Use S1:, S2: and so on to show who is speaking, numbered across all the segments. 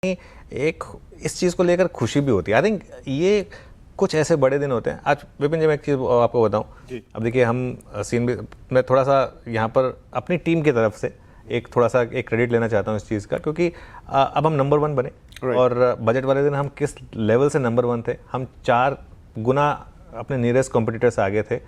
S1: एक इस चीज़ को लेकर खुशी भी होती है। आई थिंक ये कुछ ऐसे बड़े दिन होते हैं। आज विपिन जी मैं एक चीज़ आपको बताऊं, अब देखिए हम सीन भी मैं थोड़ा सा यहाँ पर अपनी टीम की तरफ से एक थोड़ा सा एक क्रेडिट लेना चाहता हूँ इस चीज़ का, क्योंकि अब हम नंबर 1 बने और बजट वाले दिन हम किस लेवल से नंबर 1 थे, हम 4 गुना अपने नियरेस्ट कॉम्पिटिटर से आगे थे।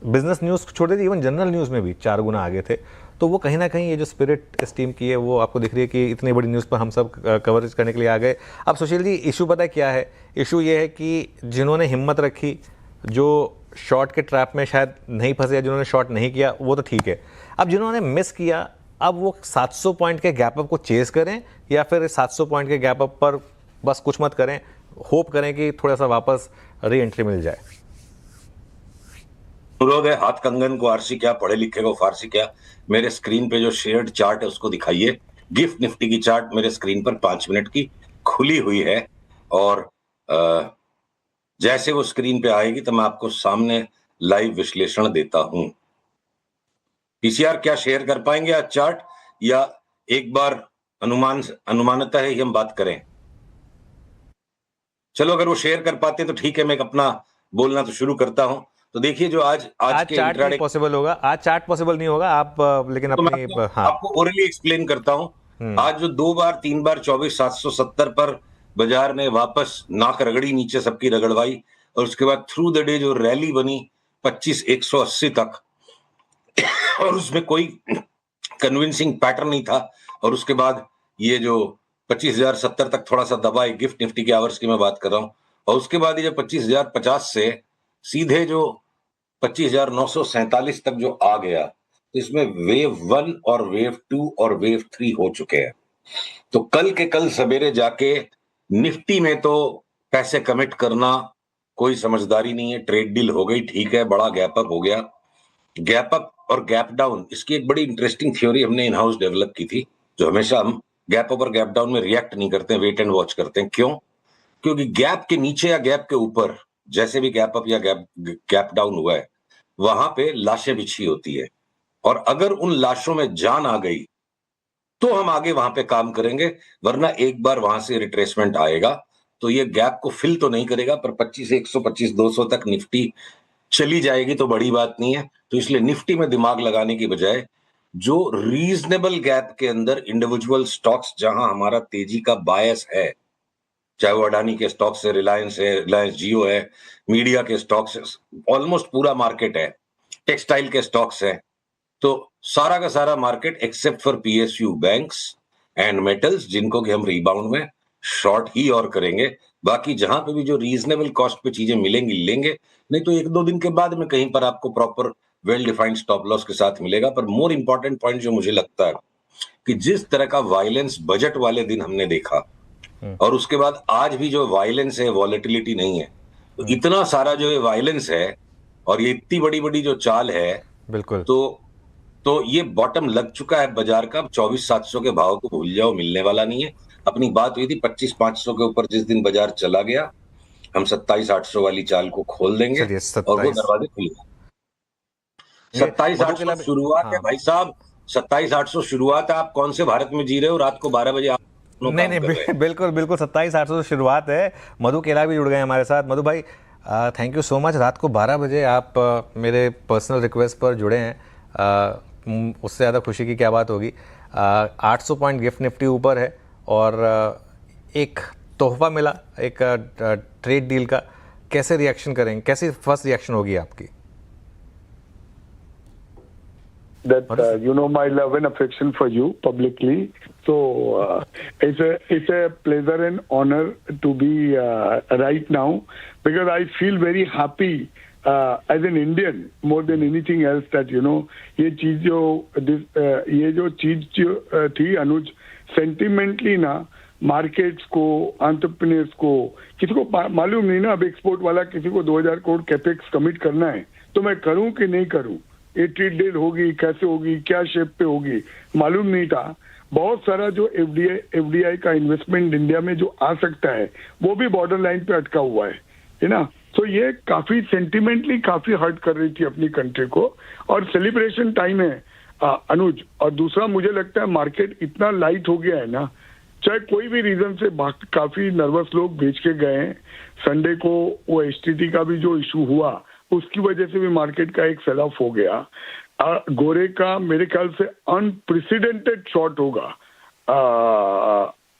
S1: बिजनेस न्यूज़ छोड़ दीजिए, इवन जनरल न्यूज़ में भी 4 गुना आगे थे। तो वो कहीं ना कहीं ये जो स्पिरिट इस टीम की है वो आपको दिख रही है कि इतनी बड़ी न्यूज़ पर हम सब कवरेज करने के लिए आ गए। अब सुशील जी, इशू पता है क्या है? इशू ये है कि जिन्होंने हिम्मत रखी, जो शॉट के ट्रैप में शायद नहीं फंसे, जिन्होंने शॉट नहीं किया वो तो ठीक है, अब जिन्होंने मिस किया अब वो 700 पॉइंट के गैप अप को चेज करें या फिर 700 पॉइंट के गैप अप पर बस कुछ मत करें, होप करें कि थोड़ा सा वापस री एंट्री मिल जाए।
S2: अनुरोध है, हाथ कंगन को आरसी क्या, पढ़े लिखे को फारसी क्या। मेरे स्क्रीन पे जो शेयर्ड चार्ट है उसको दिखाइए। गिफ्ट निफ्टी की चार्ट मेरे स्क्रीन पर 5 मिनट की खुली हुई है और जैसे वो स्क्रीन पे आएगी तो मैं आपको सामने लाइव विश्लेषण देता हूं। पीसीआर क्या शेयर कर पाएंगे आज चार्ट, या एक बार अनुमानता है हम बात करें? चलो अगर वो शेयर कर पाते तो ठीक है, मैं अपना बोलना तो शुरू करता हूं। तो देखिए जो आज के
S1: चार्ट नहीं पॉसिबल होगा, आज चार्ट पॉसिबल नहीं होगा, आप लेकिन
S2: तो
S1: अपनी
S2: मैं आपको ओरली एक्सप्लेन करता हूं। आज जो 2 बार 3 बार 24,770 पर बाजार ने वापस नाक रगड़ी, नीचे सबकी रगड़वाई, और उसके बाद थ्रू द डे जो रैली बनी 25,180 तक और उसमें कोई कन्विंसिंग पैटर्न नहीं था, और उसके बाद ये जो 25,070 तक थोड़ा सा दबाए, गिफ्ट निफ्टी के आवर्स की मैं बात कर रहा हूं, और उसके बाद ये जो 25,050 से सीधे जो 25,947 तक जो आ गया, तो इसमें वेव 1 और वेव 2 और वेव 3 हो चुके हैं। तो कल के कल सवेरे जाके निफ्टी में तो पैसे कमिट करना कोई समझदारी नहीं है। ट्रेड डील हो गई, ठीक है, बड़ा गैप अप हो गया। गैप अप और गैप डाउन, इसकी एक बड़ी इंटरेस्टिंग थ्योरी हमने इन हाउस डेवलप की थी, जो हमेशा हम गैप अप और गैप डाउन में रिएक्ट नहीं करते हैं, वेट एंड वॉच करते हैं। क्यों? क्योंकि गैप के नीचे या गैप के ऊपर जैसे भी गैप अप या गैप डाउन हुआ है, वहां पे लाशें बिछी होती है, और अगर उन लाशों में जान आ गई तो हम आगे वहां पे काम करेंगे, वरना एक बार वहां से रिट्रेसमेंट आएगा तो ये गैप को फिल तो नहीं करेगा, पर 25,125 200 तक निफ्टी चली जाएगी तो बड़ी बात नहीं है। तो इसलिए निफ्टी में दिमाग लगाने की बजाय जो रीजनेबल गैप के अंदर इंडिविजुअल स्टॉक्स, जहां हमारा तेजी का बायस है, चाहे वो अडानी के स्टॉक्स है, रिलायंस है, रिलायंस जियो है, मीडिया के स्टॉक्स, ऑलमोस्ट पूरा मार्केट है, टेक्सटाइल के स्टॉक्स है, तो सारा का सारा market except for PSU, banks and metals, जिनको कि हम रिबाउंड में शॉर्ट ही और करेंगे। बाकी जहां पे भी जो रीजनेबल कॉस्ट पे चीजें मिलेंगी लेंगे, नहीं तो 1-2 दिन के बाद में कहीं पर आपको proper well defined stop loss के साथ मिलेगा। पर मोर इंपॉर्टेंट पॉइंट जो मुझे लगता है कि जिस तरह का वायलेंस बजट वाले दिन हमने देखा, और उसके बाद आज भी जो वायलेंस है, वॉलेटिलिटी नहीं है, तो इतना सारा जो है वायलेंस है और ये इतनी बड़ी बड़ी जो चाल है,
S1: बिल्कुल,
S2: तो ये बॉटम लग चुका है बाजार का। 24,700 के भाव को भूल जाओ, मिलने वाला नहीं है। अपनी बात हुई थी 25,500 के ऊपर, जिस दिन बाजार चला गया हम 27,800 वाली चाल को खोल देंगे
S1: चलिए
S2: और वो
S1: 27
S2: दरवाजे खुल गए।
S1: ये मधु
S2: 27,800
S1: के
S2: शुरुआत है भाई साहब, 27,800 शुरुआत है। आप कौन से भारत में जी रहे हो? रात को 12 बजे आप
S1: नहीं
S2: काम कर रहे हैं।
S1: बिल्कुल बिल्कुल 27,800 से शुरुआत है। मधु केला भी जुड़ गए हमारे साथ। मधु भाई थैंक यू सो मच। रात को 12 बजे आप मेरे पर्सनल रिक्वेस्ट पर जुड़े हैं, उससे ज़्यादा खुशी की क्या बात होगी। 800 पॉइंट गिफ्ट निफ्टी ऊपर है और एक तोहफा मिला, एक ट्रेड डील का। कैसे रिएक्शन करेंगे, कैसी फर्स्ट रिएक्शन होगी आपकी?
S3: That you know my love and affection for you publicly, so it's a pleasure and honor to be right now, because I feel very happy as an Indian more than anything else that you know ये जो चीज थी अनुज, sentimentally ना markets को, entrepreneurs को, किसी को मालूम नहीं ना। अब एक्सपोर्ट वाला किसी को 2,000 करोड़ कैपेक्स कमिट करना है तो मैं करूं कि नहीं करूं, ये ट्रेड डील होगी कैसे होगी, क्या शेप पे होगी, मालूम नहीं था। बहुत सारा जो एफडीआई का इन्वेस्टमेंट इंडिया में जो आ सकता है वो भी बॉर्डर लाइन पे अटका हुआ है ना। तो ये काफी सेंटिमेंटली काफी हर्ट कर रही थी अपनी कंट्री को, और सेलिब्रेशन टाइम है अनुज। और दूसरा मुझे लगता है मार्केट इतना लाइट हो गया है ना, चाहे कोई भी रीजन से काफी नर्वस लोग बेच के गए हैं। संडे को वो एचटीटी का भी जो इशू हुआ उसकी वजह से भी मार्केट का एक सेल ऑफ हो गया। गोरे का मेरे ख्याल से अनप्रेसिडेंटेड शॉर्ट होगा।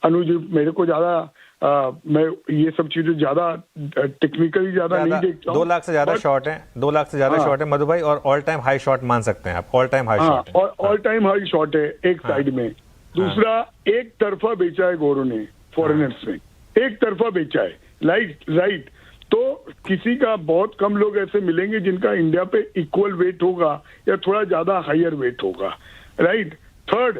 S3: अनुज, मेरे को ज्यादा मैं ये सब चीजें ज्यादा टेक्निकली ज्यादा नहीं देखता हूं।
S1: 2 लाख से ज्यादा शॉर्ट है, 2 लाख से ज्यादा शॉर्ट है मधु भाई, और ऑल टाइम हाई शॉर्ट मान सकते हैं आप, ऑल टाइम हाई शॉर्ट है।
S3: और ऑल टाइम हाई शॉर्ट है एक साइड में। दूसरा, एक तरफा बेचा है गोरों ने फॉरेनर्स में, एक तरफा बेचा है। राइट। तो किसी का बहुत कम लोग ऐसे मिलेंगे जिनका इंडिया पे इक्वल वेट होगा या थोड़ा ज्यादा हायर वेट होगा। राइट। थर्ड,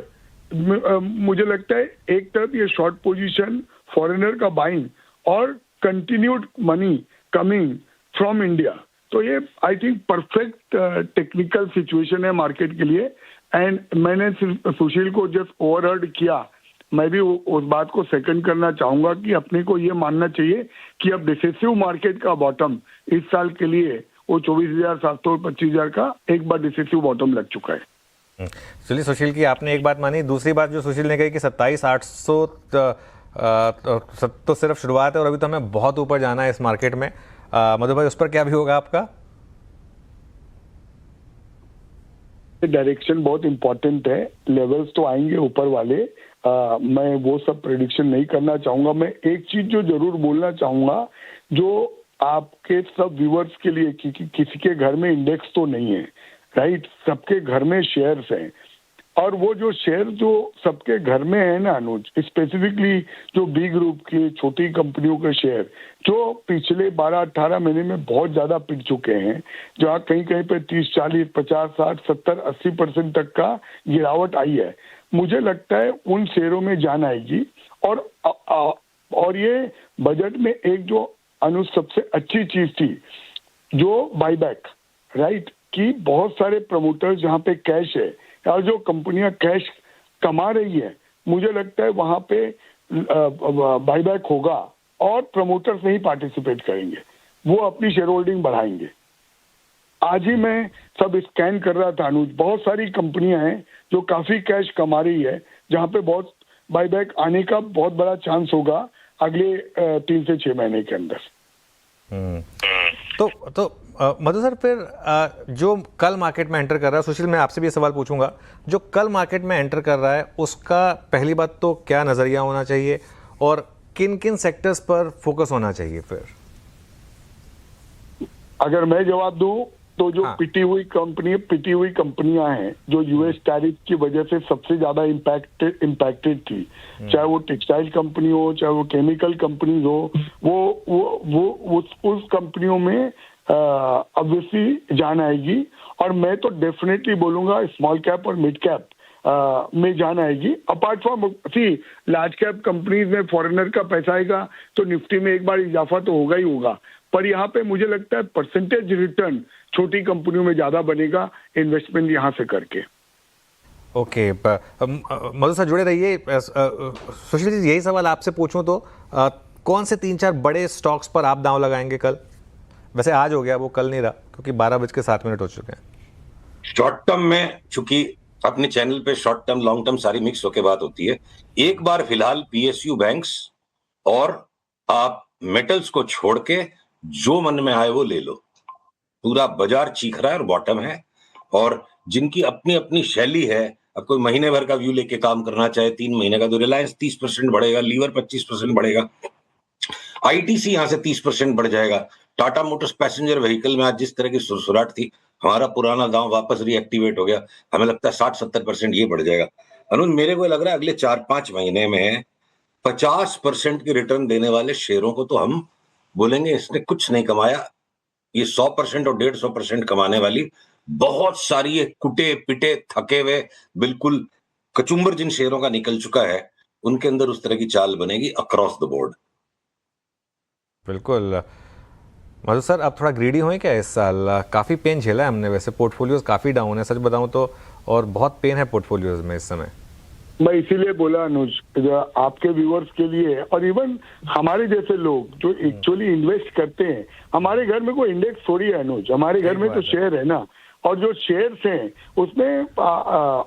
S3: मुझे लगता है एक तरफ ये शॉर्ट पोजीशन फॉरेनर का बाइंग और continued money coming from India, तो ये I think perfect technical situation है मार्केट के लिए। एंड मैंने सुशील को जस्ट ओवरहर्ड किया, मैं भी उस बात को सेकंड करना चाहूंगा कि अपने को ये मानना चाहिए कि अब डिसेसिव मार्केट का बॉटम इस साल के लिए वो 24,700 और 25,000 का एक बार डिसेसिव बॉटम लग चुका है।
S1: चलिए, सुशील की आपने एक बात मानी। दूसरी बात जो सुशील ने कही कि 27,800 तो सिर्फ शुरुआत है और अभी तो हमें बहुत ऊपर जाना है इस मार्केट में। मधु भाई, उस पर क्या भी होगा आपका?
S3: डायरेक्शन बहुत इंपॉर्टेंट है, लेवल्स तो आएंगे ऊपर वाले। मैं वो सब प्रेडिक्शन नहीं करना चाहूंगा। मैं एक चीज जो जरूर बोलना चाहूंगा, जो आपके सब व्यूअर्स के लिए, कि किसी के घर में इंडेक्स तो नहीं है, राइट, सबके घर में शेयर्स हैं। और वो जो शेयर जो सबके घर में है ना अनुज, स्पेसिफिकली जो बी ग्रुप की छोटी कंपनियों के शेयर जो पिछले 12-18 महीने में बहुत ज्यादा पिट चुके हैं, जहाँ कहीं कहीं पे 30, 40, 50, 60, 70, 80% तक का गिरावट आई है, मुझे लगता है उन शेयरों में जान आएगी। और ये बजट में एक जो अनुज सबसे अच्छी चीज थी, जो बाईबैक, राइट, कि बहुत सारे प्रमोटर्स जहाँ पे कैश है और जो कंपनियां कैश कमा रही है, मुझे लगता है वहां पे बाईबैक होगा और प्रमोटर्स नहीं पार्टिसिपेट करेंगे, वो अपनी शेयर होल्डिंग बढ़ाएंगे। आज ही मैं सब स्कैन कर रहा था अनुज, बहुत सारी कंपनियां हैं जो काफी कैश कमा रही है, जहां पे बहुत बाईबैक आने का बहुत बड़ा चांस होगा अगले 3 से 6 महीने के अंदर।
S1: तो मधु सर, फिर जो कल मार्केट में एंटर कर रहा है, सुशील मैं आपसे भी सवाल पूछूंगा, जो कल मार्केट में एंटर कर रहा है उसका पहली बात तो क्या नजरिया होना चाहिए और किन किन सेक्टर्स पर फोकस होना चाहिए? फिर
S3: अगर मैं जवाब दूं तो जो पिटी हुई कंपनियां हैं जो यूएस टैरिफ की वजह से सबसे ज्यादा इम्पैक्टेड थी, चाहे वो टेक्सटाइल कंपनी हो, चाहे वो केमिकल कंपनी हो, वो उस कंपनियों में ऑब्वियसली जान आएगी। और मैं तो डेफिनेटली बोलूंगा स्मॉल कैप और मिड कैप में जान आएगी। Apart from large cap companies में फॉरेनर का पैसा आएगा तो निफ्टी में एक बार इजाफा तो होगा ही होगा, पर यहाँ पे मुझे लगता है परसेंटेज रिटर्न छोटी कंपनियों में ज्यादा बनेगा इन्वेस्टमेंट यहाँ से करके।
S1: ओके, मधु सर जुड़े रहिए। सुशील जी, यही सवाल आपसे पूछूं तो कौन से 3-4 बड़े स्टॉक्स पर आप दांव लगाएंगे कल? वैसे आज हो गया, वो कल नहीं रहा क्योंकि 12:07 हो चुके हैं।
S2: शॉर्ट टर्म में चूंकि अपने चैनल पे शॉर्ट टर्म लॉन्ग टर्म सारी मिक्स होकर बात होती है, एक बार फिलहाल पीएसयू बैंक्स और आप मेटल्स को छोड़ के जो मन में आए वो ले लो। पूरा बाजार चीख रहा है और बॉटम है, और जिनकी अपनी अपनी शैली है, अब कोई महीने भर का व्यू लेके काम करना चाहे 3 महीने का, तो रिलायंस 30% बढ़ेगा, लीवर 25% बढ़ेगा, आईटीसी यहां से 30% बढ़ जाएगा, टाटा मोटर्स पैसेंजर व्हीकल में आज जिस तरह की सुरसुराहट थी, हमारा पुराना दांव वापस रीएक्टिवेट हो गया, हमें लगता है 60-70% ये बढ़ जाएगा। अनुज, मेरे को लग रहा है अगले 4-5 महीने में 50% के रिटर्न देने वाले शेयरों को तो हम बोलेंगे इसने कुछ नहीं कमाया। ये 100% और 150% कमाने वाली बहुत सारी ये कुटे पिटे थके हुए बिल्कुल कचुम्बर जिन शेयरों का निकल चुका है, उनके अंदर उस तरह की चाल बनेगी अक्रॉस द बोर्ड।
S1: बिल्कुल। मधु सर, अब थोड़ा ग्रीडी हुए क्या इस साल? काफ़ी पेन झेला है हमने, वैसे पोर्टफोलियोज काफ़ी डाउन है सच बताऊं तो, और बहुत पेन है पोर्टफोलियोज में इस समय।
S3: मैं इसीलिए बोला अनुज, आपके व्यूअर्स के लिए और इवन हमारे जैसे लोग जो एक्चुअली इन्वेस्ट करते हैं, हमारे घर में कोई इंडेक्स थोड़ी है अनुज, हमारे घर में तो शेयर है ना। और जो शेयर्स हैं उसमें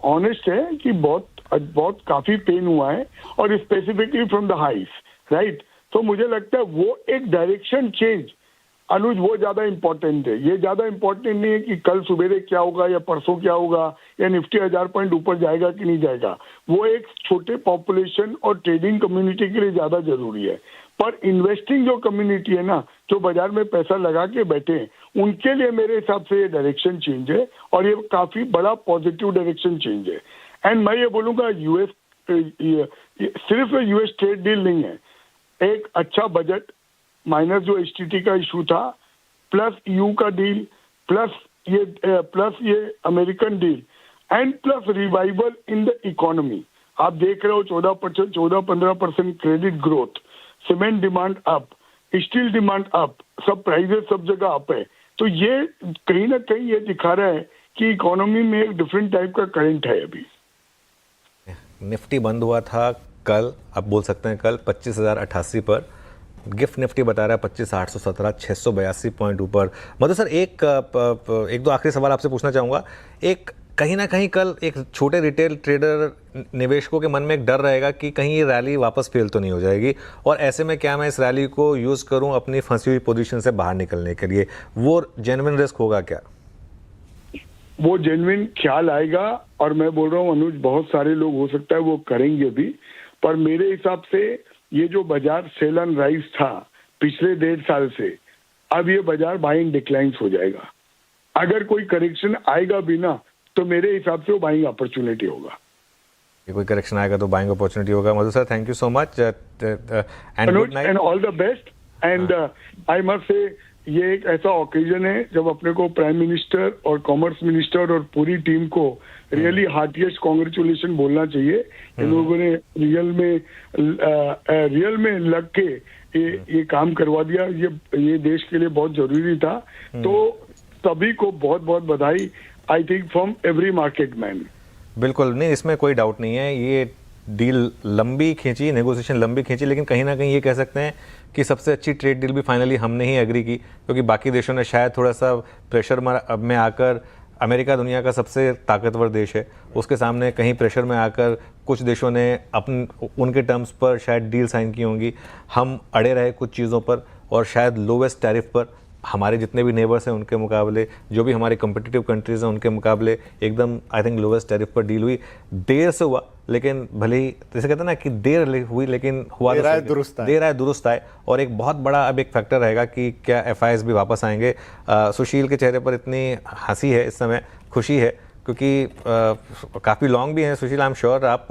S3: ऑनेस्ट है कि बहुत काफी पेन हुआ है, और स्पेसिफिकली फ्रॉम द हाइस, राइट। तो मुझे लगता है वो एक डायरेक्शन चेंज, अनुज, वो ज्यादा इंपॉर्टेंट है। ये ज्यादा इंपॉर्टेंट नहीं है कि कल सुबेरे क्या होगा या परसों क्या होगा या निफ्टी 1000 पॉइंट ऊपर जाएगा कि नहीं जाएगा। वो एक छोटे पॉपुलेशन और ट्रेडिंग कम्युनिटी के लिए ज्यादा जरूरी है। पर इन्वेस्टिंग जो कम्युनिटी है ना, जो बाजार में पैसा लगा के बैठे हैं, उनके लिए मेरे हिसाब से ये डायरेक्शन चेंज है, और ये काफी बड़ा पॉजिटिव डायरेक्शन चेंज है। एंड मैं ये बोलूंगा यूएस सिर्फ यूएस ट्रेड डील नहीं है, एक अच्छा बजट माइनस जो एचटीटी का इशू था, प्लस ईयू का डील, प्लस ये American deal, and plus revival in the economy. आप देख रहे हो 14-15% credit growth, cement demand up, steel demand up, सब प्राइजेस सब जगह अप है। तो ये कहीं ना कहीं ये दिखा रहा है कि इकोनॉमी में एक डिफरेंट टाइप का करंट है अभी।
S1: निफ्टी बंद हुआ था कल, आप बोल सकते हैं कल 25,088 पर, गिफ्ट निफ्टी बता रहा है 25,817, 682 पॉइंट ऊपर। मधु सर, एक दो आखिरी सवाल आपसे पूछना चाहूँगा। एक कहीं ना कहीं कल एक छोटे रिटेल ट्रेडर निवेशकों के मन में एक डर रहेगा कि कहीं ये रैली वापस फेल तो नहीं हो जाएगी, और ऐसे में क्या मैं इस रैली को यूज़ करूं अपनी फंसी हुई पोजीशन से बाहर निकलने के लिए, वो जेन्युइन रिस्क होगा क्या?
S3: वो जेन्युइन ख्याल आएगा, और मैं बोल रहा हूँ अनुज, बहुत सारे लोग हो सकता है वो करेंगे भी, पर मेरे हिसाब से ये जो बाजार सेल एंड राइज था पिछले 1.5 साल से, अब ये बाजार बाइंग डिक्लाइंस हो जाएगा। अगर कोई करेक्शन आएगा भी ना, तो मेरे हिसाब से वो बाइंग अपॉर्चुनिटी होगा।
S1: कोई करेक्शन आएगा तो बाइंग अपॉर्चुनिटी होगा। Madhu sir, thank you so much and good night
S3: and all the best. And I must say ये एक ऐसा ओकेजन है जब अपने को प्राइम मिनिस्टर और कॉमर्स मिनिस्टर और पूरी टीम को रियली हार्टिएस्ट कॉन्ग्रेचुलेशन बोलना चाहिए। इन लोगों ने रियल में लग के ये काम करवा दिया। ये देश के लिए बहुत जरूरी था। तो सभी को बहुत बहुत बधाई, I think from every market man.
S1: बिल्कुल नहीं, इसमें कोई डाउट नहीं है। ये डील लंबी खींची, नेगोशिएशन लंबी खींची, लेकिन कहीं ना कहीं ये कह सकते हैं कि सबसे अच्छी ट्रेड डील भी फाइनली हमने ही एग्री की, क्योंकि बाकी देशों ने शायद थोड़ा सा प्रेशर में आकर, अमेरिका दुनिया का सबसे ताकतवर देश है, उसके सामने कहीं प्रेशर में आकर कुछ देशों ने उनके टर्म्स पर शायद डील साइन की होंगी। हम अड़े रहे कुछ चीज़ों पर, और शायद लोवेस्ट टैरिफ पर हमारे जितने भी नेबर्स हैं उनके मुकाबले, जो भी हमारे कम्पिटिटिव कंट्रीज़ हैं उनके मुकाबले एकदम आई थिंक लोवेस्ट टैरिफ पर डील हुई। देर से हुआ, लेकिन भले ही जैसे कहते हैं ना कि देर हुई लेकिन हुआ, देर आए दुरुस्त आए। और एक बहुत बड़ा अब एक फैक्टर रहेगा कि क्या FIs भी वापस आएंगे। सुशील के चेहरे पर इतनी हंसी है इस समय, खुशी है, क्योंकि काफ़ी लॉन्ग भी हैं सुशील। आई एम श्योर आप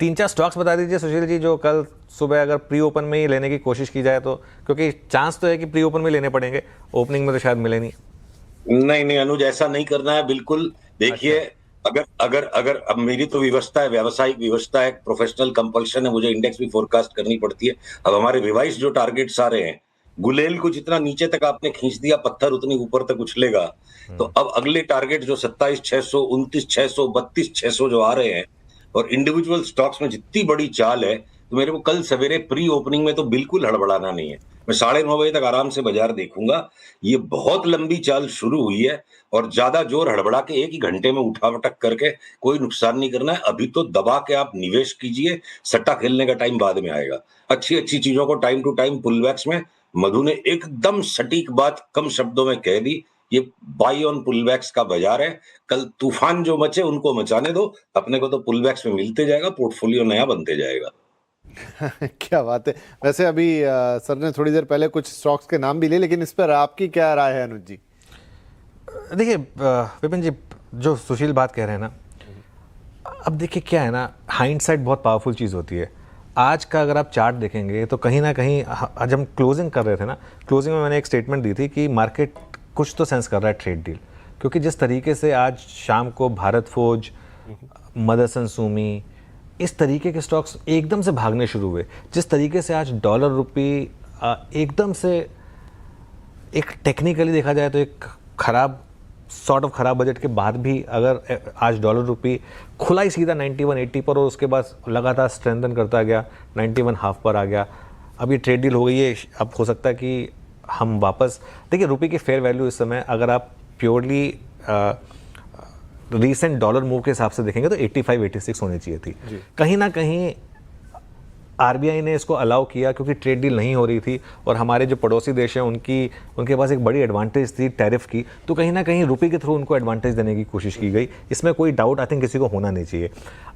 S1: 3-4 स्टॉक्स बता दीजिए सुशील जी, जो कल सुबह अगर प्री ओपन में ही लेने की कोशिश की जाए तो, क्योंकि चांस तो है कि प्री ओपन में लेने पड़ेंगे, ओपनिंग में तो शायद मिले नहीं।
S2: नहीं अनुज, ऐसा नहीं करना है बिल्कुल। देखिए, अगर अब मेरी तो व्यवस्था है, व्यावसायिक व्यवस्था है, प्रोफेशनल कंपल्शन है, मुझे इंडेक्स भी फोरकास्ट करनी पड़ती है। अब हमारे रिवाइज जो टारगेट्स आ रहे हैं, गुलेल को जितना नीचे तक आपने खींच दिया, पत्थर उतनी ऊपर तक उछलेगा। तो अब अगले टारगेट जो 27,600, 29,600, 32,600 जो आ रहे हैं, और इंडिविजुअल स्टॉक्स में जितनी बड़ी चाल है, तो मेरे को कल सवेरे प्री ओपनिंग में तो बिल्कुल हड़बड़ाना नहीं है। मैं 9:30 बजे तक आराम से बाजार देखूंगा। ये बहुत लंबी चाल शुरू हुई है, और ज्यादा जोर हड़बड़ा के 1 ही घंटे में उठावटक करके कोई नुकसान नहीं करना है। अभी तो दबा के आप निवेश कीजिए, सट्टा खेलने का टाइम बाद में आएगा। अच्छी अच्छी चीजों को टाइम टू टाइम पुलबैक्स में, मधु ने एकदम सटीक बात कम शब्दों में कह दी। ये बाई ऑन पुलबैक्स का बाजार है। कल तूफान जो मचे उनको मचाने दो, अपने को तो पुलबैक्स में मिलते जाएगा, पोर्टफोलियो नया बनते जाएगा।
S4: क्या बात है। वैसे अभी सर ने थोड़ी देर पहले कुछ स्टॉक्स के नाम भी लिए, लेकिन इस पर आपकी क्या राय है अनुज जी?
S1: देखिए विपिन जी, जो सुशील बात कह रहे हैं ना, अब देखिए क्या है ना, हाइंडसाइट बहुत पावरफुल चीज़ होती है। आज का अगर आप चार्ट देखेंगे तो कहीं ना कहीं, आज हम क्लोजिंग कर रहे थे ना, क्लोजिंग में मैंने एक स्टेटमेंट दी थी कि मार्केट कुछ तो सेंस कर रहा है ट्रेड डील, क्योंकि जिस तरीके से आज शाम को भारत फोर्ज, मदरसन सूमी, इस तरीके के स्टॉक्स एकदम से भागने शुरू हुए, जिस तरीके से आज डॉलर रुपी एकदम से, एक टेक्निकली देखा जाए तो एक खराब बजट के बाद भी अगर आज डॉलर रुपी खुला ही सीधा 91.80 पर, और उसके बाद लगातार स्ट्रेंथन करता गया, 91.5 पर आ गया। अब ये ट्रेड डील हो गई है। अब हो सकता है कि हम वापस, देखिए रुपये की फेयर वैल्यू इस समय अगर आप प्योरली रीसेंट डॉलर मूव के हिसाब से देखेंगे तो 85-86 होनी चाहिए थी। कहीं ना कहीं आरबीआई ने इसको अलाउ किया क्योंकि ट्रेड डील नहीं हो रही थी और हमारे जो पड़ोसी देश हैं उनके पास एक बड़ी एडवांटेज थी टैरिफ की, तो कहीं ना कहीं रुपये के थ्रू उनको एडवांटेज देने की कोशिश की गई। इसमें कोई डाउट आई थिंक किसी को होना नहीं चाहिए।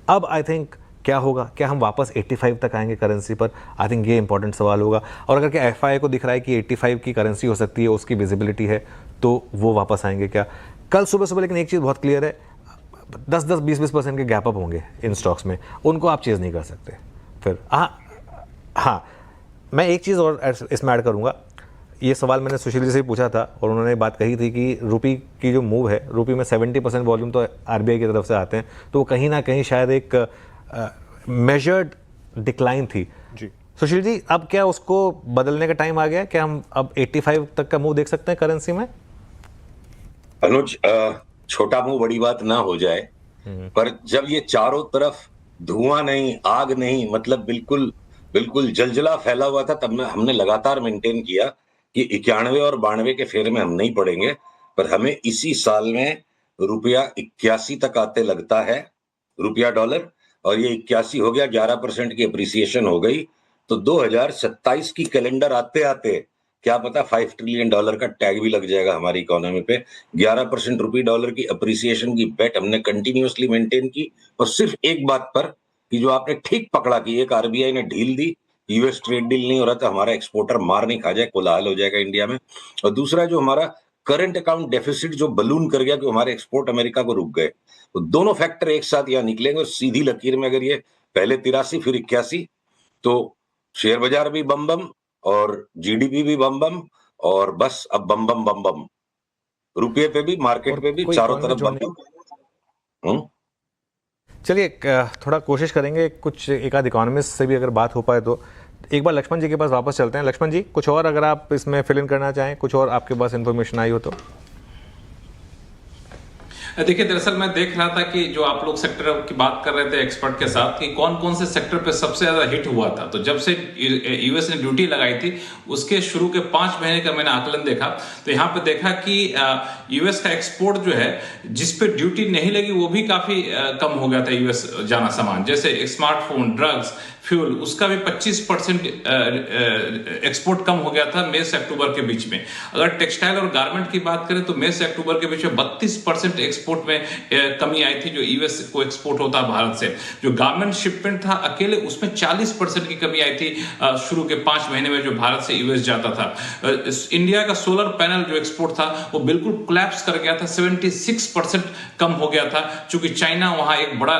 S1: अब आई थिंक क्या होगा, क्या हम वापस 85 तक आएंगे करेंसी पर? आई थिंक ये इंपॉर्टेंट सवाल होगा। और अगर क्या एफआईआई को दिख रहा है कि 85 की करेंसी हो सकती है, उसकी विजिबिलिटी है, तो वो वापस आएंगे क्या? कल सुबह सुबह लेकिन एक चीज़ बहुत क्लियर है, 10-10, 20-20% के गैप अप होंगे इन स्टॉक्स में, उनको आप चेज़ नहीं कर सकते फिर। हाँ, मैं एक चीज़ और इसमें ऐड करूँगा। ये सवाल मैंने सुशील जी से भी पूछा था और उन्होंने बात कही थी कि रुपी की जो मूव है, रुपी में 70% वॉल्यूम तो आरबीआई की तरफ से आते हैं, तो वो कहीं ना कहीं शायद एक मेजर्ड डिक्लाइन थी।
S4: जी
S1: सुशील जी, अब क्या उसको बदलने का टाइम आ गया? क्या हम अब 85 तक का मूव देख सकते हैं करेंसी में?
S2: अनुज, छोटा मुंह बड़ी बात ना हो जाए, पर जब ये चारों तरफ धुआं नहीं, आग नहीं, मतलब बिल्कुल बिल्कुल जलजला फैला हुआ था, तब हमने लगातार मेंटेन किया कि 91 और 92 के फेर में हम नहीं पड़ेंगे, पर हमें इसी साल में रुपया 81 तक आते लगता है, रुपया डॉलर, और ये 81 हो गया, 11% की अप्रिसिएशन हो गई, तो 2027 की कैलेंडर आते आते क्या पता $5 ट्रिलियन का टैग भी लग जाएगा हमारी इकोनॉमी पे। 11% रुपये डॉलर की अप्रिसिएशन की बेट हमने कंटिन्यूअसली मेंटेन की, और सिर्फ एक बात पर कि जो आपने ठीक पकड़ा कि एक आरबीआई ने ढील दी, यूएस ट्रेड डील नहीं हो रहा था, हमारा एक्सपोर्टर मार नहीं खा जाए, कोलाहल हो जाएगा इंडिया में। और दूसरा जो हमारा करंट अकाउंट डेफिसिट जो बलून कर गया कि हमारे एक्सपोर्ट अमेरिका को रुक गए, तो दोनों फैक्टर एक साथ यहाँ निकलेंगे और सीधी लकीर में अगर ये पहले 83 फिर 81, तो शेयर बाजार भी बम बम और जीडीपी भी बम बम, और बस अब बम बम बम बम, रुपये पे भी, मार्केट पे भी, चारों तरफ बम बम।
S1: चलिए थोड़ा कोशिश करेंगे कुछ एक आध इकोनॉमिस्ट से भी अगर बात हो पाए तो। एक बार लक्ष्मण जी के पास वापस चलते हैं। लक्ष्मण जी, कुछ और अगर आप इसमें फिल इन करना चाहें, कुछ और आपके पास इन्फॉर्मेशन आई हो तो।
S5: देखिए, दरअसल मैं देख रहा था कि जो आप लोग सेक्टर की बात कर रहे थे एक्सपर्ट के साथ कि कौन कौन से सेक्टर पे सबसे ज्यादा हिट हुआ था। तो जब से यूएस ने ड्यूटी लगाई थी उसके शुरू के 5 महीने का मैंने आकलन देखा, तो यहाँ पे देखा कि यूएस का एक्सपोर्ट जो है जिस पे ड्यूटी नहीं लगी वो भी काफी कम हो गया था यूएस जाना सामान, जैसे स्मार्टफोन, ड्रग्स, फ्यूल, उसका भी 25% एक्सपोर्ट कम हो गया था मई से अक्टूबर के बीच में। अगर टेक्सटाइल और गारमेंट की बात करें तो मई से अक्टूबर के बीच में 32% एक्सपोर्ट में कमी आई थी जो यूएस को एक्सपोर्ट होता है भारत से। जो गारमेंट शिपमेंट था अकेले उसमें 40% की कमी आई थी शुरू के 5 महीने में जो भारत से यूएस जाता था। इंडिया का सोलर पैनल जो एक्सपोर्ट था वो बिल्कुल कोलैप्स कर गया था, 76% कम हो गया था, चूंकि चाइना वहां एक बड़ा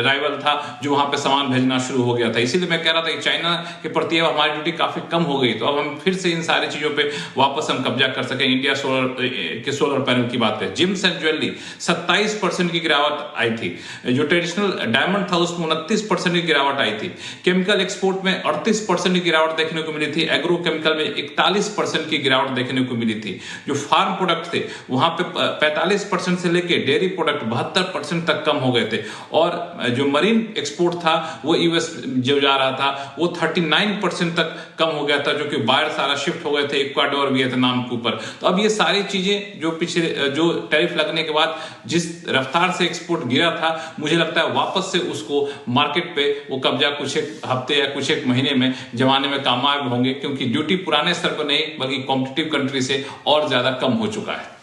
S5: राइवल था जो वहां पे सामान भेजना शुरू हो गया था। इसीलिए मैं कह रहा था कि चाइना के प्रति अब हमारी ड्यूटी काफी कम हो गई, तो अब हम फिर से इन सारी चीजों पे वापस हम कब्जा कर सकें। इंडिया सोलर पैनल की बात करें, जिम्स एंड ज्वेलरी 27% की गिरावट आई थी, जो ट्रेडिशनल डायमंड था उसमें 29% की गिरावट आई थी। केमिकल एक्सपोर्ट में 38% की गिरावट देखने को मिली थी, एग्रो केमिकल में 41% की गिरावट देखने को मिली थी। जो फार्म प्रोडक्ट थे वहां पे 45% से लेके डेयरी प्रोडक्ट 72% तक कम हो गए थे, और जो मरीन एक्सपोर्ट था वो यूएस जो जा रहा था वो 39% तक कम हो गया था, जो कि बाहर सारा शिफ्ट हो गए थे इक्वाडोर, वियतनाम के ऊपर। तो अब ये सारी चीजें जो पिछले जो टैरिफ लगने के बाद जिस रफ्तार से एक्सपोर्ट गिरा था, मुझे लगता है वापस से उसको मार्केट पे वो कब्जा कुछ एक हफ्ते या कुछ एक महीने में जमाने में कामयाब होंगे, क्योंकि ड्यूटी पुराने स्तर पर नहीं बल्कि कॉम्पिटिटिव कंट्री से और ज्यादा कम हो चुका है।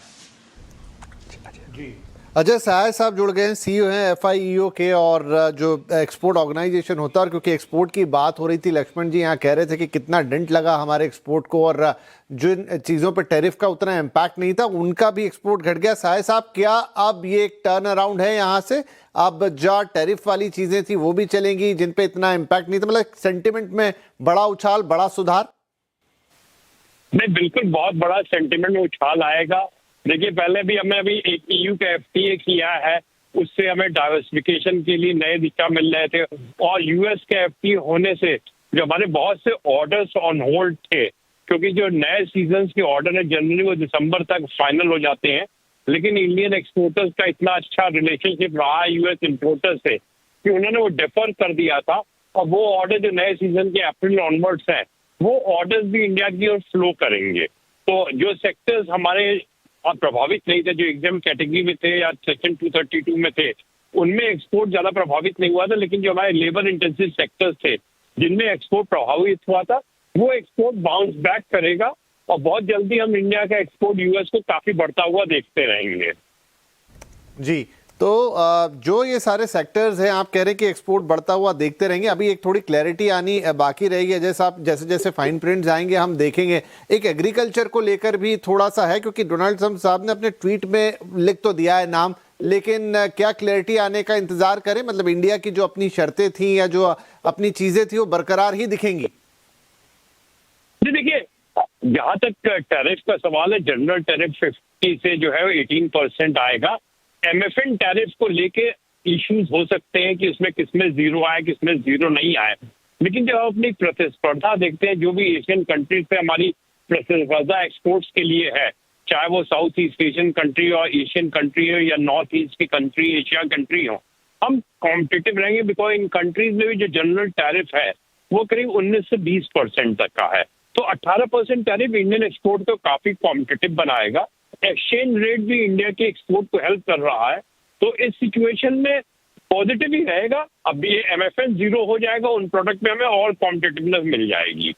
S4: अजय सहाय साहब जुड़ गए हैं, सीईओ हैं एफआईईओ के, और जो एक्सपोर्ट ऑर्गेनाइजेशन होता है, और क्योंकि एक्सपोर्ट की बात हो रही थी, लक्ष्मण जी यहाँ कह रहे थे कि कितना डेंट लगा हमारे एक्सपोर्ट को, और जिन चीज़ों पे टैरिफ का उतना इम्पैक्ट नहीं था उनका भी एक्सपोर्ट घट गया। सहाय साहब, क्या अब ये एक टर्न अराउंड है यहाँ से? अब जो टैरिफ वाली चीज़ें थी वो भी चलेंगी जिन पे इतना इम्पैक्ट नहीं था, मतलब सेंटिमेंट में बड़ा उछाल, बड़ा सुधार?
S6: नहीं, बिल्कुल बहुत बड़ा सेंटिमेंट में उछाल आएगा। देखिए, पहले भी हमें अभी एक ईयू का एफटीए किया है, उससे हमें डाइवर्सिफिकेशन के लिए नए दिशा मिल रहे थे, और यूएस के एफटीए होने से जो हमारे बहुत से ऑर्डर्स ऑन होल्ड थे, क्योंकि जो नए सीजन के ऑर्डर है जनरली वो दिसंबर तक फाइनल हो जाते हैं, लेकिन इंडियन एक्सपोर्टर्स का इतना अच्छा रिलेशनशिप रहा है यूएस इंपोर्टर्स से कि उन्होंने वो डेफर कर दिया था, और वो ऑर्डर जो नए सीजन के अप्रैल ऑनवर्ड्स हैं वो ऑर्डर्स भी इंडिया की ओर फ्लो करेंगे। तो जो सेक्टर्स हमारे और प्रभावित नहीं थे, जो एग्जाम कैटेगरी में थे या सेक्शन 232 में थे, उनमें एक्सपोर्ट ज्यादा प्रभावित नहीं हुआ था। लेकिन जो हमारे लेबर इंटेंसिव सेक्टर्स थे जिनमें एक्सपोर्ट प्रभावित हुआ था, वो एक्सपोर्ट बाउंस बैक करेगा और बहुत जल्दी हम इंडिया का एक्सपोर्ट यूएस को काफी बढ़ता हुआ देखते रहेंगे।
S4: जी, तो जो ये सारे सेक्टर्स हैं, आप कह रहे हैं कि एक्सपोर्ट बढ़ता हुआ देखते रहेंगे। अभी एक थोड़ी क्लैरिटी आनी बाकी रहेगी, जैसे जैसे फाइन प्रिंट्स आएंगे हम देखेंगे। एक एग्रीकल्चर को लेकर भी थोड़ा सा है, क्योंकि डोनाल्ड ट्रंप साहब ने अपने ट्वीट में लिख तो दिया है नाम, लेकिन क्या क्लैरिटी आने का इंतजार करें? मतलब इंडिया की जो अपनी शर्तें थी या जो अपनी चीजें थी वो बरकरार ही दिखेंगी?
S6: जी देखिए, जहां तक टैरिफ का सवाल है, जनरल टैरिफ 50 से जो है 18% आएगा। एमएफएन टैरिफ को लेके इश्यूज हो सकते हैं कि उसमें किसमें जीरो आए, किसमें जीरो नहीं आए। लेकिन जब हम अपनी प्रतिस्पर्धा देखते हैं, जो भी एशियन कंट्रीज से हमारी प्रतिस्पर्धा एक्सपोर्ट्स के लिए है, चाहे वो साउथ ईस्ट एशियन कंट्री और एशियन कंट्री हो या नॉर्थ ईस्ट की कंट्री, एशिया कंट्री हो, हम कॉम्पिटिटिव रहेंगे। बिकॉज इन कंट्रीज में भी जो जनरल टैरिफ है वो करीब 19 से 20% तक का है। तो 18% टैरिफ इंडियन एक्सपोर्ट को काफी कॉम्पिटिटिव बनाएगा। एक्सचेंज रेट भी इंडिया के एक्सपोर्ट को हेल्प कर रहा है, तो इस सिचुएशन में पॉजिटिव ही रहेगा। अब ये एमएफएन जीरो हो जाएगा, उन प्रोडक्ट में हमें और कॉम्पिटिटिवनेस मिल जाएगी।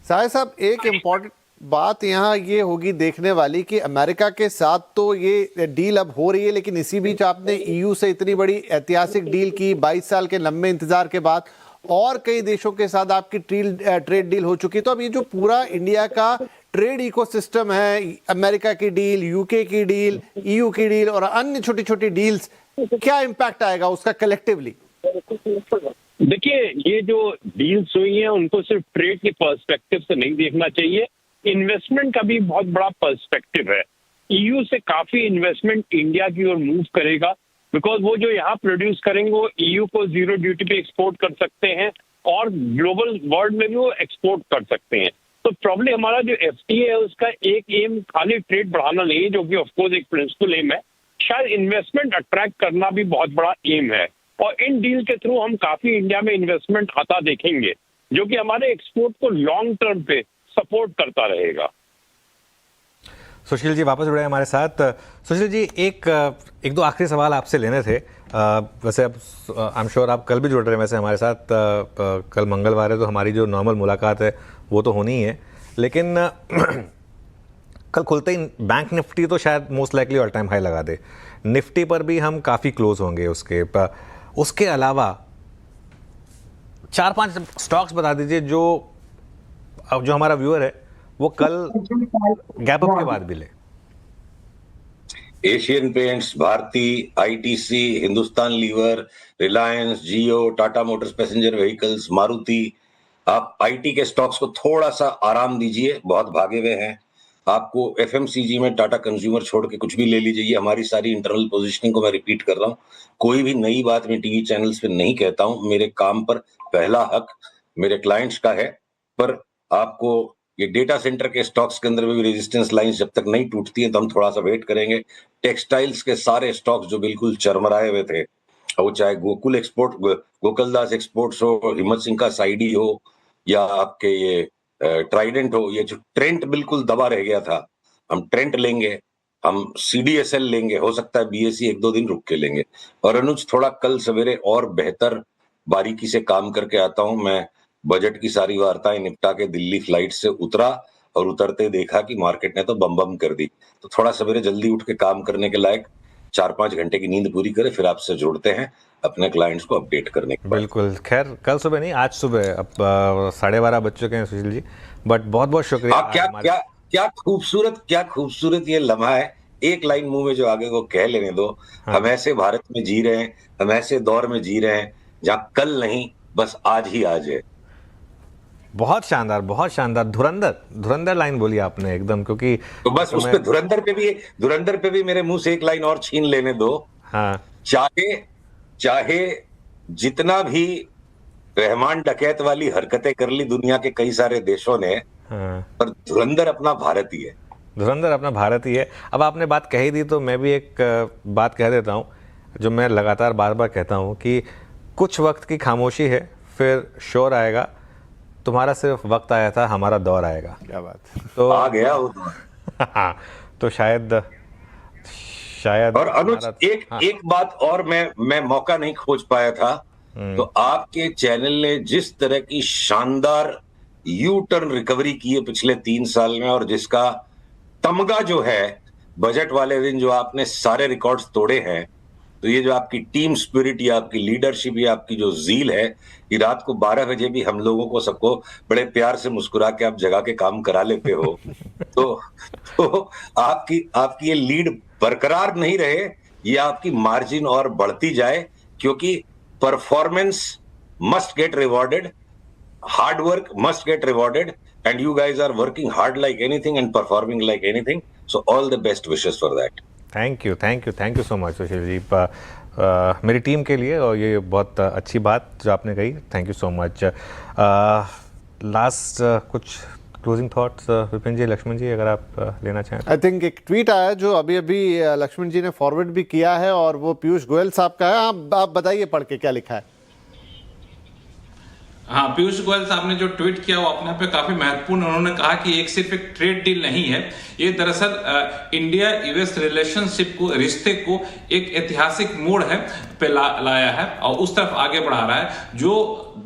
S4: साहब, एक इम्पॉर्टेंट बात यहाँ ये होगी देखने वाली कि अमेरिका के साथ तो ये डील अब हो रही है, लेकिन इसी बीच आपने ईयू से इतनी बड़ी ऐतिहासिक डील की 22 साल के लंबे इंतजार के बाद, और कई देशों के साथ आपकी ट्रेड डील हो चुकी। तो अब ये जो पूरा इंडिया का ट्रेड इकोसिस्टम है, अमेरिका की डील, यूके की डील, ईयू की डील और अन्य छोटी छोटी डील्स, क्या इम्पैक्ट आएगा उसका कलेक्टिवली?
S6: देखिए, ये जो डील्स हुई हैं उनको सिर्फ ट्रेड के पर्सपेक्टिव से नहीं देखना चाहिए, इन्वेस्टमेंट का भी बहुत बड़ा पर्सपेक्टिव है। ईयू से काफी इन्वेस्टमेंट इंडिया की ओर मूव करेगा, बिकॉज वो जो यहाँ प्रोड्यूस करेंगे वो ईयू को जीरो ड्यूटी पे एक्सपोर्ट कर सकते हैं और ग्लोबल वर्ल्ड में भी वो एक्सपोर्ट कर सकते हैं। तो प्रॉब्लम हमारा जो एफटीए है उसका एक एम खाली ट्रेड बढ़ाना नहीं है, जो कि ऑफकोर्स एक प्रिंसिपल एम है, शायद इन्वेस्टमेंट अट्रैक्ट करना भी बहुत बड़ा एम है। और इन डील के थ्रू हम काफी इंडिया में इन्वेस्टमेंट आता देखेंगे, जो कि हमारे एक्सपोर्ट को लॉन्ग टर्म पे सपोर्ट करता रहेगा।
S1: सुशील जी वापस जुड़े हमारे साथ। सुशील जी, एक दो आखिरी सवाल आपसे लेने थे। वैसे अब आई एम श्योर आप कल भी जुड़ रहे हैं वैसे हमारे साथ। कल मंगलवार है तो हमारी जो नॉर्मल मुलाकात है वो तो होनी ही है, लेकिन कल खुलते ही बैंक निफ्टी तो शायद most likely all time high लगा दे। निफ्टी पर भी हम काफ़ी क्लोज होंगे उसके अलावा 4-5 स्टॉक्स बता दीजिए जो हमारा व्यूअर है वो कल गैप अप के बाद भी ले।
S2: Asian Paints, Bharti, ITC, Hindustan Lever, Reliance, Jio, Tata Motors passenger vehicles, Maruti. आप आईटी के स्टॉक्स को थोड़ा सा आराम दीजिए, बहुत भागे हुए हैं। आपको एफएमसीजी में टाटा कंज्यूमर छोड़ के कुछ भी ले लीजिए। हमारी सारी इंटरनल पोजीशनिंग को मैं रिपीट कर रहा हूं, कोई भी नई बात मैं टीवी चैनल्स पे नहीं कहता हूं। मेरे काम पर पहला हक मेरे क्लाइंट्स का है, पर आपको ये डेटा सेंटर के स्टॉक्स के अंदर भी रेजिस्टेंस लाइंस जब तक नहीं टूटती हैं तो हम थोड़ा सा वेट करेंगे। टेक्सटाइल्स के सारे स्टॉक्स जो बिल्कुल चरमराए हुए थे, वो चाहे गोकुलदास एक्सपोर्ट्स हो, हिम्मत सिंह का साइडी हो या आपके ये ट्राइडेंट हो, ये जो ट्रेंट बिल्कुल दबा रह गया था, हम ट्रेंट लेंगे, हम सीडीएसएल लेंगे, हो सकता है बीएसई 1-2 दिन रुक के लेंगे। और अनुज, थोड़ा कल सवेरे और बेहतर बारीकी से काम करके आता हूं। मैं बजट की सारी वार्ताएं निपटा के दिल्ली फ्लाइट से उतरा और उतरते देखा कि मार्केट ने तो बम बम कर दी। तो थोड़ा सवेरे जल्दी उठ के काम करने के लायक 4-5 घंटे की नींद पूरी करे, फिर आपसे जोड़ते हैं अपने क्लाइंट्स को अपडेट करने के बाद।
S1: बिल्कुल, खैर कल सुबह नहीं, आज सुबह। अब 12:30 बज चुके हैं सुशील जी, बट बहुत बहुत शुक्रिया।
S2: क्या खूबसूरत ये लम्हा है। एक लाइन मुंह में जो आगे को कह लेने दो। हाँ। हम ऐसे भारत में जी रहे हैं, हम ऐसे दौर में जी रहे हैं जहां कल नहीं, बस आज ही आज है।
S1: बहुत शानदार, बहुत शानदार। धुरंधर लाइन बोली आपने एकदम, क्योंकि
S2: तो बस उस पे धुरंधर पे भी मेरे मुंह से एक लाइन और छीन लेने दो।
S1: हाँ।
S2: चाहे जितना भी रहमान डकैत वाली हरकतें कर ली दुनिया के कई सारे देशों ने,
S1: हाँ।
S2: पर धुरंधर अपना भारत ही है।
S1: धुरंधर अपना भारत ही है। अब आपने बात कही दी तो मैं भी एक बात कह देता हूँ जो मैं लगातार बार बार कहता हूँ कि कुछ वक्त की खामोशी है, फिर शोर आएगा। तुम्हारा सिर्फ वक्त आया था, हमारा दौर आएगा।
S4: क्या बात।
S2: तो आ गया वो दौर।
S1: हाँ, तो शायद
S2: और अनुज
S1: हमारा-
S2: एक बात और मैं मौका नहीं खोज पाया था, तो आपके चैनल ने जिस तरह की शानदार यू टर्न रिकवरी की है पिछले 3 साल में, और जिसका तमगा जो है बजट वाले दिन जो आपने सारे रिकॉर्ड्स तोड़े हैं, तो ये जो आपकी टीम स्पिरिट या आपकी लीडरशिप या आपकी जो जील है, कि रात को 12 बजे भी हम लोगों को सबको बड़े प्यार से मुस्कुरा के आप जगा के काम करा लेते हो, तो आपकी ये लीड बरकरार नहीं रहे, ये आपकी मार्जिन और बढ़ती जाए, क्योंकि performance must get rewarded, hard work must get rewarded, and you guys are working hard like anything and performing like anything, so all the best wishes for that.
S1: Thank you so much Sushil ji, मेरी team के लिए, और ये बहुत अच्छी बात जो आपने कही, thank you so much. Last कुछ क्लोजिंग थॉट्स विपिन जी, लक्ष्मण जी, अगर आप लेना चाहें।
S4: आई थिंक एक ट्वीट आया जो अभी अभी लक्ष्मण जी ने फॉरवर्ड भी किया है, और वो पीयूष गोयल साहब का है। आप बताइए पढ़ के क्या लिखा है।
S5: हाँ, पीयूष गोयल साहब ने जो ट्वीट किया वो अपने पे काफी महत्वपूर्ण। उन्होंने कहा कि एक सिर्फ एक ट्रेड डील नहीं है, ये दरअसल इंडिया यूएस रिलेशनशिप को, रिश्ते को एक ऐतिहासिक मोड़ है पे लाया है और उस तरफ आगे बढ़ा रहा है। जो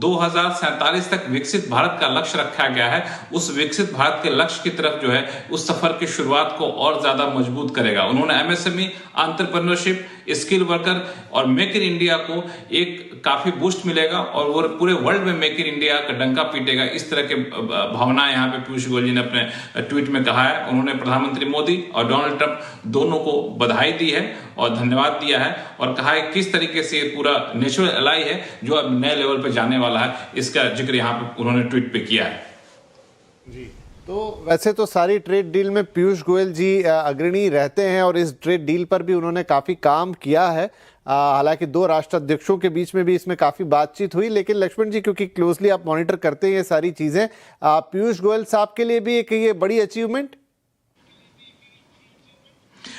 S5: 2047 तक विकसित भारत का लक्ष्य रखा गया है, उस विकसित भारत के लक्ष्य की तरफ जो है उस सफर की शुरुआत को और ज्यादा मजबूत करेगा। उन्होंने एमएसएमई, एंटरप्रेन्योरशिप, स्किल वर्कर और मेक इन इंडिया को एक काफी बूस्ट मिलेगा और वो पूरे वर्ल्ड में मेक इन इंडिया का डंका पीटेगा, इस तरह के भावना यहाँ पे पीयूष गोयल जी ने अपने ट्वीट में कहा है। उन्होंने प्रधानमंत्री मोदी और डोनाल्ड ट्रंप दोनों को बधाई दी है और धन्यवाद दिया है और कहा है किस तरीके से पूरा नेचुरल एलाई है जो अब नए लेवल पे जाने वाला है, इसका जिक्र यहाँ पे उन्होंने ट्वीट पे किया है।
S4: जी, तो वैसे तो सारी ट्रेड डील में पीयूष गोयल जी अग्रणी रहते हैं और इस ट्रेड डील पर भी उन्होंने काफ़ी काम किया है। हालांकि दो राष्ट्राध्यक्षों के बीच में भी इसमें काफ़ी बातचीत हुई, लेकिन लक्ष्मण जी क्योंकि क्लोजली आप मॉनिटर करते हैं ये सारी चीज़ें, पीयूष गोयल साहब के लिए भी एक ये बड़ी अचीवमेंट,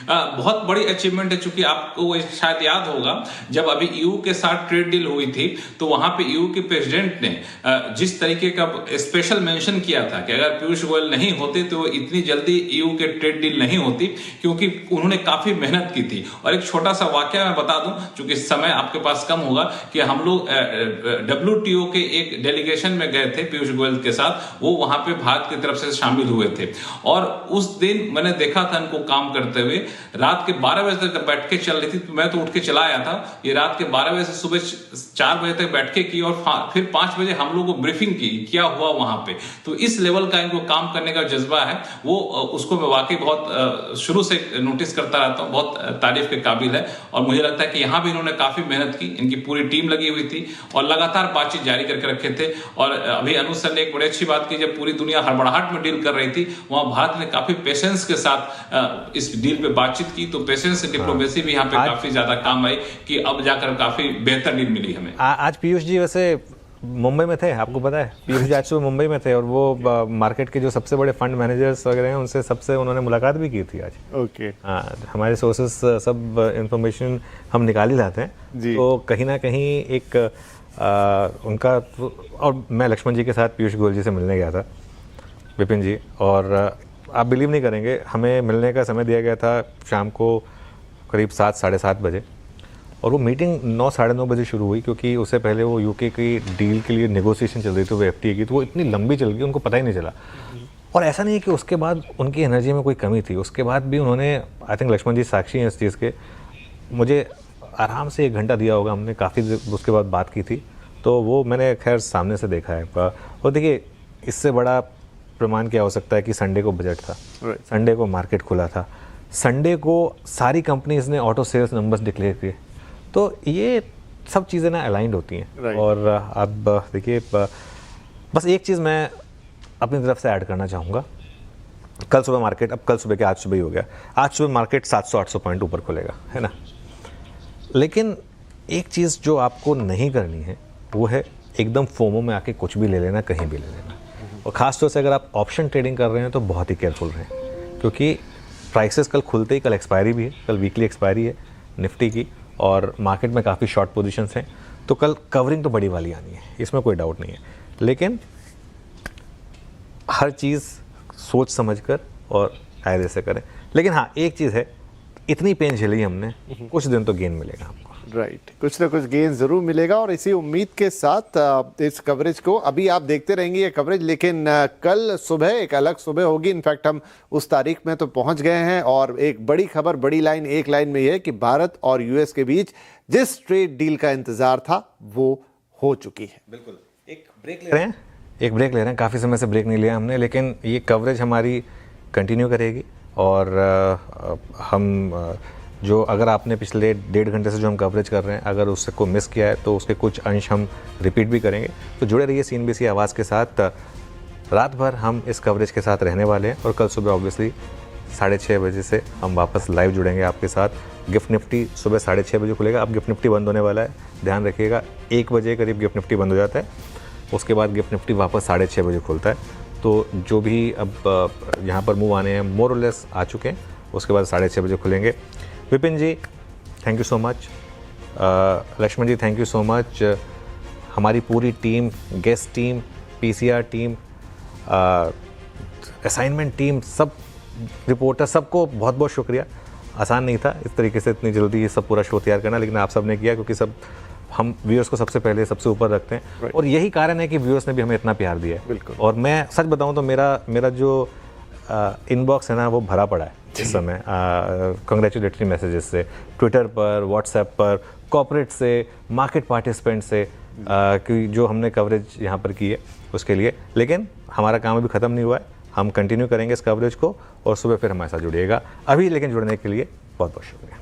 S5: बहुत बड़ी अचीवमेंट है। चूंकि आपको शायद याद होगा जब अभी ईयू के साथ ट्रेड डील हुई थी तो वहां पे ईयू के प्रेसिडेंट ने जिस तरीके का स्पेशल मेंशन किया था कि अगर पीयूष गोयल नहीं होते तो इतनी जल्दी ईयू के ट्रेड डील नहीं होती, क्योंकि उन्होंने काफी मेहनत की थी। और एक छोटा सा वाकया मैं बता दूं, चूंकि समय आपके पास कम होगा, कि हम लोग WTO के एक डेलीगेशन में गए थे पीयूष गोयल के साथ, वो वहां पे भारत की तरफ से शामिल हुए थे और उस दिन मैंने देखा था इनको काम करते हुए। रात के 12 बजे तक बैठ के चल रही थी, तो मैं तो उठ के चला आया था। ये रात के 12 बजे से सुबह 4 बजे तक बैठ के की और फिर 5 बजे हम लोगों को ब्रीफिंग की क्या हुआ वहां पे। तो इस लेवल का इनको काम करने का जज्बा है, वो उसको मैं वाकई बहुत शुरू से नोटिस करता रहता हूँ, बहुत तारीफ के काबिल है। और मुझे लगता है कि यहाँ भी इन्होंने काफी मेहनत की, इनकी पूरी टीम लगी हुई थी और लगातार बातचीत जारी करके रखे थे। और अभी अनुज सर ने एक बड़ी अच्छी बात की, जब पूरी दुनिया हड़बड़ाहट में डील कर रही थी, वहां भारत ने काफी पेशेंस के साथ इस डील पे बातचीत की। तो पेशेंस डिप्लोमेसी भी यहाँ पे काफी ज्यादा काम आई कि अब जाकर काफी बेहतर डील मिली हमें।
S1: आज पीयूष जी वैसे मुंबई में थे, आपको पता है, पीयूष जी आज सुबह मुंबई में थे और वो मार्केट के जो सबसे बड़े फंड मैनेजर्स वगैरह हैं उनसे सबसे उन्होंने मुलाकात भी की थी आज।
S4: ओके,
S1: हाँ, हमारे सोर्सेस सब इंफॉर्मेशन हम निकाल ही लाते हैं, तो कहीं ना कहीं एक उनका, और मैं लक्ष्मण जी के साथ पीयूष गोयल जी से मिलने गया था, विपिन जी, और आप बिलीव नहीं करेंगे, हमें मिलने का समय दिया गया था शाम को करीब 7 साढ़े 7 बजे और वो मीटिंग 9 साढ़े 9 बजे शुरू हुई, क्योंकि उससे पहले वो यूके की डील के लिए नेगोशिएशन चल रही थी, वो FTA की, तो वो इतनी लंबी चल गई उनको पता ही नहीं चला। और ऐसा नहीं है कि उसके बाद उनकी एनर्जी में कोई कमी थी, उसके बाद भी उन्होंने, आई थिंक लक्ष्मण जी साक्षी हैं इस चीज़ के, मुझे आराम से 1 घंटा दिया होगा, हमने काफ़ी उसके बाद बात की थी। तो वो मैंने खैर सामने से देखा है। और देखिए, इससे बड़ा प्रमाण क्या हो सकता है कि संडे को बजट था, संडे को मार्केट खुला था, संडे को सारी कंपनीज ने ऑटो सेल्स नंबर्स डिक्लेयर किए, तो ये सब चीज़ें ना अलाइंड होती हैं। और अब देखिए, बस एक चीज़ मैं अपनी तरफ से ऐड करना चाहूँगा, कल सुबह मार्केट, अब कल सुबह के आज सुबह ही हो गया, आज सुबह मार्केट 700-800 पॉइंट ऊपर खुलेगा, है ना। लेकिन एक चीज़ जो आपको नहीं करनी है वो है एकदम फोमो में आके कुछ भी ले लेना, कहीं भी ले लेना। और ख़ासतौर से अगर आप ऑप्शन ट्रेडिंग कर रहे हैं तो बहुत ही केयरफुल रहें, क्योंकि प्राइसेस कल खुलते ही, कल एक्सपायरी भी है, कल वीकली एक्सपायरी है निफ्टी की और मार्केट में काफ़ी शॉर्ट पोजीशंस हैं, तो कल कवरिंग तो बड़ी वाली आनी है, इसमें कोई डाउट नहीं है। लेकिन हर चीज़ सोच समझकर और शायद ऐसे करें। लेकिन हाँ, एक चीज़ है, इतनी पेन झेली हमने, कुछ दिन तो गेन मिलेगा हमको।
S4: राइट, कुछ ना कुछ गेन जरूर मिलेगा। और इसी उम्मीद के साथ इस कवरेज को अभी आप देखते रहेंगे ये कवरेज, लेकिन कल सुबह एक अलग सुबह होगी। इनफैक्ट हम उस तारीख में तो पहुंच गए हैं। और एक बड़ी खबर, बड़ी लाइन एक लाइन में यह कि भारत और यूएस के बीच जिस ट्रेड डील का इंतजार था वो हो चुकी है।
S1: बिल्कुल। एक ब्रेक ले रहे हैं, काफ़ी समय से ब्रेक नहीं लिया हमने, लेकिन ये कवरेज हमारी कंटिन्यू करेगी। और हम जो अगर आपने पिछले 1.5 घंटे से जो हम कवरेज कर रहे हैं, अगर उससे को मिस किया है तो उसके कुछ अंश हम रिपीट भी करेंगे। तो जुड़े रहिए CNBC आवाज़ के साथ। रात भर हम इस कवरेज के साथ रहने वाले हैं और कल सुबह ऑब्वियसली 6:30 बजे से हम वापस लाइव जुड़ेंगे आपके साथ। गिफ्ट निफ्टी सुबह 6:30 बजे खुलेगा। अब गिफ्ट निफ्टी बंद होने वाला है, ध्यान रखिएगा। 1 बजे करीब गिफ्ट निफ्टी बंद हो जाता है, उसके बाद गिफ्ट निफ्टी वापस 6:30 बजे खुलता है। तो जो भी अब यहाँ पर मूव आने हैं मोर और लेस आ चुके हैं, उसके बाद 6:30 बजे खुलेंगे। Vipin ji thank you so much, Lakshman ji thank you so much, हमारी पूरी team, guest team, PCR team, assignment team, sub reporter, सबको बहुत बहुत शुक्रिया। आसान नहीं था इस तरीके से इतनी जल्दी ये सब पूरा शो तैयार करना, लेकिन आप सब ने किया, क्योंकि सब हम व्यूअर्स को सबसे पहले सबसे ऊपर रखते हैं। और यही कारण है कि व्यूअर्स ने भी हमें इतना प्यार दिया है।
S4: बिल्कुल।
S1: और मैं सच बताऊं तो मेरा जो इनबॉक्स है ना, वो भरा पड़ा है इस समय कंग्रेचुलेटरी मैसेजेस से, ट्विटर पर, व्हाट्सएप पर, कॉर्पोरेट से, मार्केट पार्टिसिपेंट से, कि जो हमने कवरेज यहाँ पर की है उसके लिए। लेकिन हमारा काम अभी ख़त्म नहीं हुआ है, हम कंटिन्यू करेंगे इस कवरेज को और सुबह फिर हमारे साथ जुड़िएगा। अभी लेकिन जुड़ने के लिए बहुत बहुत शुक्रिया।